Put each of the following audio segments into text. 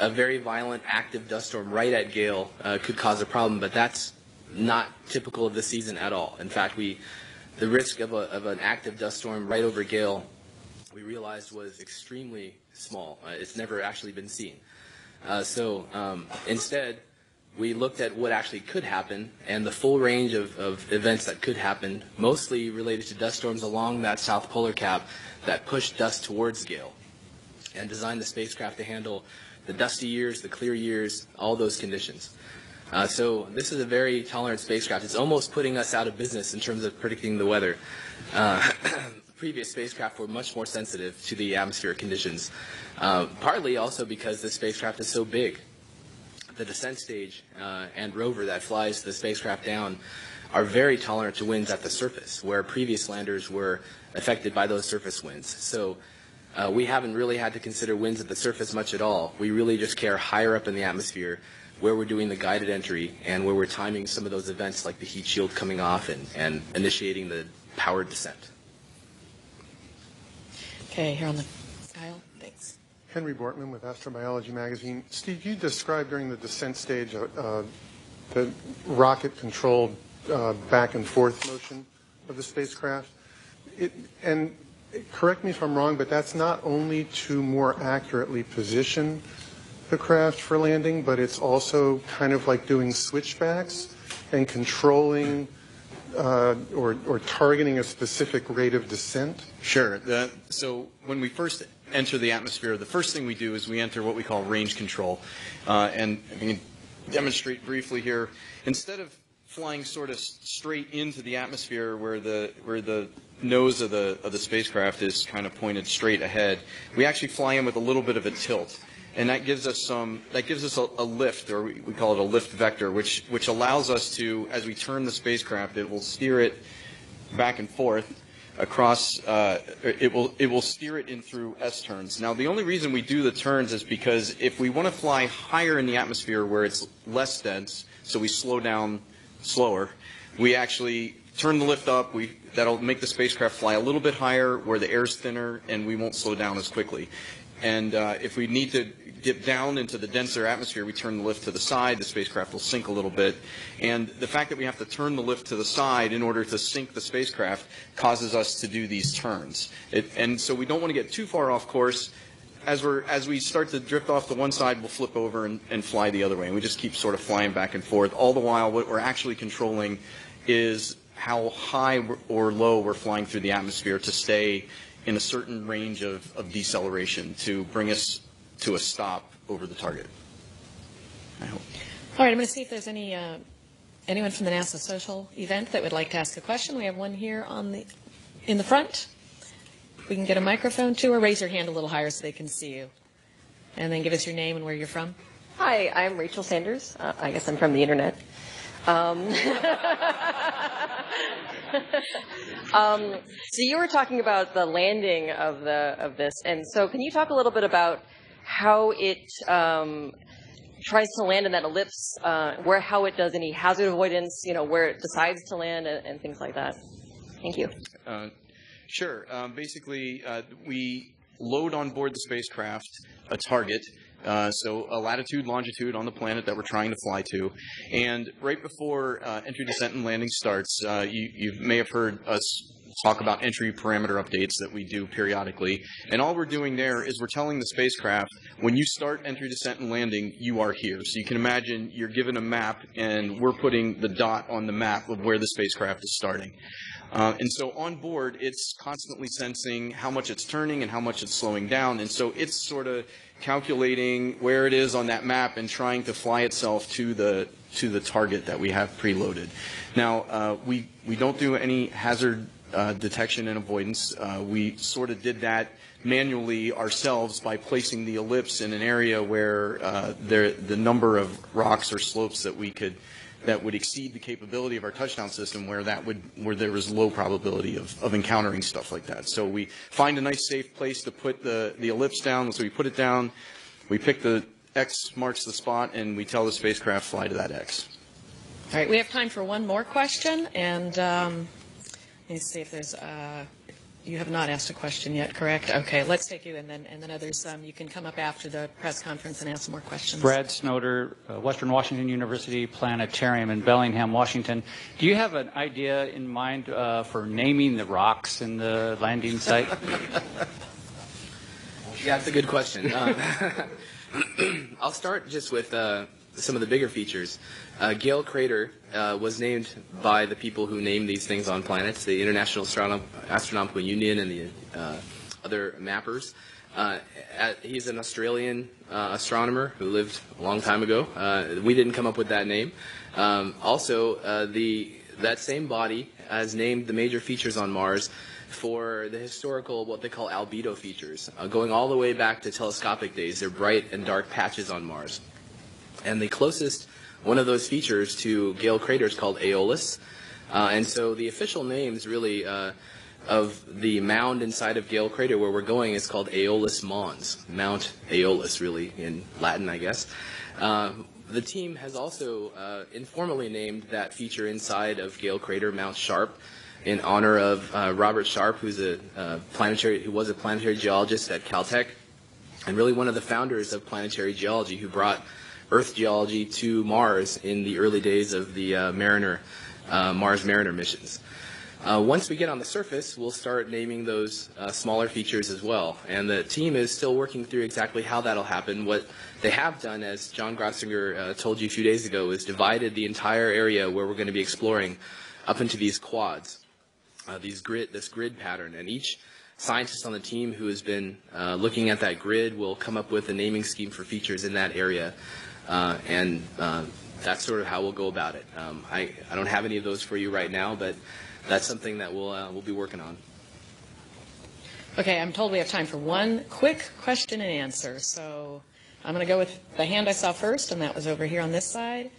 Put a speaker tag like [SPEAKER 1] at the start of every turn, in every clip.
[SPEAKER 1] a very violent active dust storm right at gale could cause a problem, but that's not typical of the season at all. In fact, the risk of an active dust storm right over gale, we realized was extremely small. It's never actually been seen. Instead, we looked at what actually could happen and the full range of events that could happen, mostly related to dust storms along that south polar cap that push dust towards gale, and designed the spacecraft to handle the dusty years, the clear years, all those conditions. So this is a very tolerant spacecraft. It's almost putting us out of business in terms of predicting the weather. Previous spacecraft were much more sensitive to the atmospheric conditions, partly also because the spacecraft is so big. The descent stage and rover that flies the spacecraft down are very tolerant to winds at the surface, where previous landers were affected by those surface winds. So we haven't really had to consider winds at the surface much at all. We really just care higher up in the atmosphere, where we're doing the guided entry and where we're timing some of those events like the heat shield coming off and initiating the powered descent.
[SPEAKER 2] Okay, here on the aisle. Thanks.
[SPEAKER 3] Henry Bortman with Astrobiology Magazine. Steve, you described during the descent stage the rocket-controlled back and forth motion of the spacecraft. And correct me if I'm wrong, but that's not only to more accurately position the craft for landing, but it's also kind of like doing switchbacks and controlling or targeting a specific rate of descent?
[SPEAKER 4] Sure. So when we first enter the atmosphere, the first thing we do is we enter what we call range control. And I can demonstrate briefly here. Instead of flying sort of straight into the atmosphere where the nose of the spacecraft is kind of pointed straight ahead, we actually fly in with a little bit of a tilt. And that gives us a lift, or we call it a lift vector, which allows us to, as we turn the spacecraft, it will steer it back and forth across. It will steer it in through S turns. Now, the only reason we do the turns is because if we want to fly higher in the atmosphere where it's less dense, so we slow down slower, we actually turn the lift up. That'll make the spacecraft fly a little bit higher where the air's thinner, and we won't slow down as quickly. And if we need to dip down into the denser atmosphere, we turn the lift to the side. The spacecraft will sink a little bit. And the fact that we have to turn the lift to the side in order to sink the spacecraft causes us to do these turns. And so we don't want to get too far off course. As we start to drift off to one side, we'll flip over and fly the other way. And we just keep sort of flying back and forth. All the while, what we're actually controlling is how high or low we're flying through the atmosphere to stay in a certain range of deceleration to bring us to a stop over the target. I hope.
[SPEAKER 2] All right, I'm going to see if there's anyone from the NASA social event that would like to ask a question. We have one here in the front. We can get a microphone to, or raise your hand a little higher so they can see you. And then give us your name and where you're from.
[SPEAKER 5] Hi, I'm Rachel Sanders. I guess I'm from the internet. So you were talking about the landing of this, and so can you talk a little bit about how it tries to land in that ellipse, how it does any hazard avoidance, where it decides to land, and things like that? Thank you.
[SPEAKER 4] Sure. Basically, we load on board the spacecraft a target. So a latitude, longitude on the planet that we're trying to fly to. And right before entry, descent, and landing starts, you may have heard us talk about entry parameter updates that we do periodically. And all we're doing there is we're telling the spacecraft, when you start entry, descent, and landing, you are here. So you can imagine you're given a map, and we're putting the dot on the map of where the spacecraft is starting. And so on board, it's constantly sensing how much it's turning and how much it's slowing down. And so it's sort of calculating where it is on that map and trying to fly itself to the target that we have preloaded. Now, we don't do any hazard detection and avoidance. We sort of did that manually ourselves by placing the ellipse in an area where the number of rocks or slopes that would exceed the capability of our touchdown system, where there was low probability of encountering stuff like that. So we find a nice safe place to put the ellipse down. So we put it down, we pick the X marks the spot, and we tell the spacecraft fly to that X.
[SPEAKER 2] All right, we have time for one more question, and let me see if there's You have not asked a question yet, correct? Okay, let's take you, and then others. You can come up after the press conference and ask some more questions.
[SPEAKER 6] Brad Snoder, Western Washington University Planetarium in Bellingham, Washington. Do you have an idea in mind for naming the rocks in the landing site?
[SPEAKER 1] Yeah, that's a good question. I'll start just with some of the bigger features. Gale Crater was named by the people who name these things on planets, the International Astronomical Union and the other mappers. He's an Australian astronomer who lived a long time ago. We didn't come up with that name. Also, that same body has named the major features on Mars for the historical, what they call albedo features, going all the way back to telescopic days. They're bright and dark patches on Mars. And the closest one of those features to Gale Crater is called Aeolus. And so the official names really of the mound inside of Gale Crater where we're going is called Aeolus Mons, Mount Aeolus really in Latin, I guess. The team has also informally named that feature inside of Gale Crater Mount Sharp in honor of Robert Sharp, who was a planetary geologist at Caltech, and really one of the founders of planetary geology, who brought Earth geology to Mars in the early days of the Mars Mariner missions. Once we get on the surface, we'll start naming those smaller features as well. And the team is still working through exactly how that'll happen. What they have done, as John Grotzinger told you a few days ago, is divided the entire area where we're going to be exploring up into these quads, this grid pattern. And each scientist on the team who has been looking at that grid will come up with a naming scheme for features in that area. And that's sort of how we'll go about it. I don't have any of those for you right now, but that's something that we'll be working on.
[SPEAKER 2] Okay, I'm told we have time for one quick question and answer. So I'm going to go with the hand I saw first, and that was over here on this side,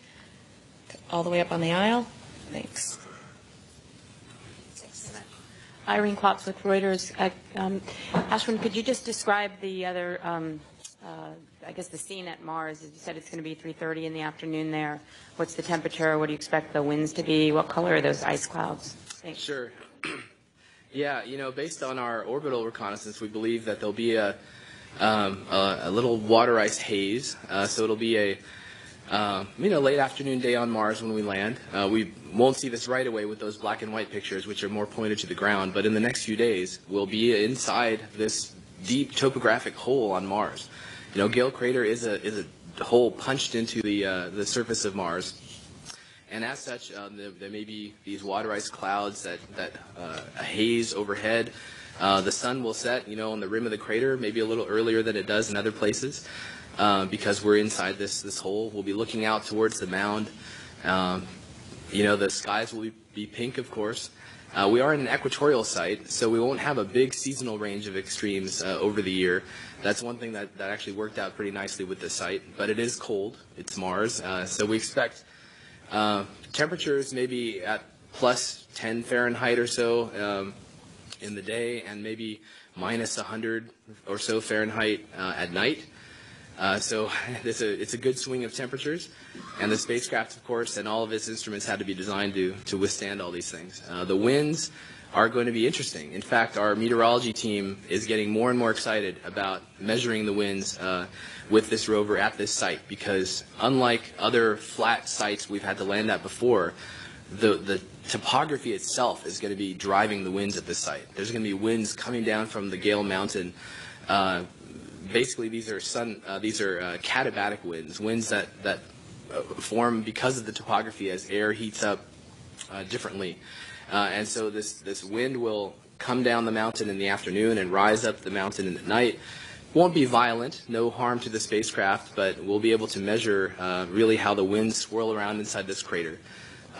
[SPEAKER 2] all the way up on the aisle. Thanks.
[SPEAKER 7] Irene Klotz with Reuters. Ashwin, could you just describe the other, I guess the scene at Mars? As you said, it's going to be 3:30 in the afternoon there. What's the temperature? What do you expect the winds to be? What color are those ice clouds? Thanks.
[SPEAKER 1] Sure. Yeah, based on our orbital reconnaissance, we believe that there'll be a little water ice haze. So it'll be a late afternoon day on Mars when we land. We won't see this right away with those black and white pictures, which are more pointed to the ground. But in the next few days, we'll be inside this deep topographic hole on Mars. Gale Crater is a hole punched into the surface of Mars. And as such, there may be these water ice clouds that a haze overhead. The sun will set, on the rim of the crater, maybe a little earlier than it does in other places, because we're inside this hole. We'll be looking out towards the mound. The skies will be pink, of course. We are in an equatorial site, so we won't have a big seasonal range of extremes over the year. That's one thing that actually worked out pretty nicely with this site. But it is cold. It's Mars. So we expect temperatures maybe at plus 10 Fahrenheit or so in the day, and maybe minus 100 or so Fahrenheit at night. So it's a good swing of temperatures. And the spacecraft, of course, and all of its instruments had to be designed to withstand all these things. The winds are going to be interesting. In fact, our meteorology team is getting more and more excited about measuring the winds with this rover at this site, because unlike other flat sites we've had to land at before, the topography itself is going to be driving the winds at this site. There's going to be winds coming down from the Gale Mountain. Basically, these are katabatic winds that form because of the topography as air heats up differently. And so this wind will come down the mountain in the afternoon and rise up the mountain at night. Won't be violent, no harm to the spacecraft, but we'll be able to measure really how the winds swirl around inside this crater.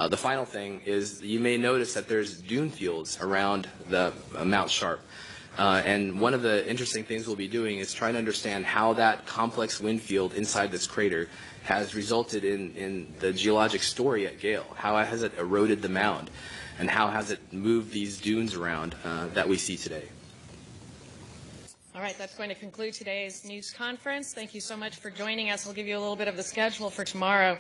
[SPEAKER 1] The final thing is you may notice that there's dune fields around the Mount Sharp. And one of the interesting things we'll be doing is trying to understand how that complex wind field inside this crater has resulted in the geologic story at Gale. How has it eroded the mound? And how has it moved these dunes around that we see today?
[SPEAKER 2] All right, that's going to conclude today's news conference. Thank you so much for joining us. We'll give you a little bit of the schedule for tomorrow.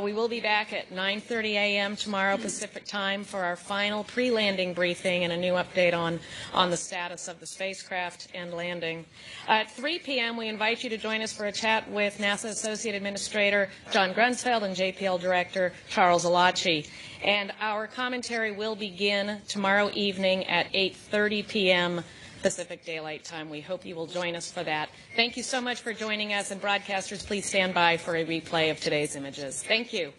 [SPEAKER 2] We will be back at 9:30 a.m. tomorrow Pacific time for our final pre-landing briefing and a new update on the status of the spacecraft and landing. At 3 p.m., we invite you to join us for a chat with NASA Associate Administrator John Grunsfeld and JPL Director Charles Alachi. And our commentary will begin tomorrow evening at 8:30 p.m. Pacific Daylight Time. We hope you will join us for that. Thank you so much for joining us, and broadcasters, please stand by for a replay of today's images. Thank you.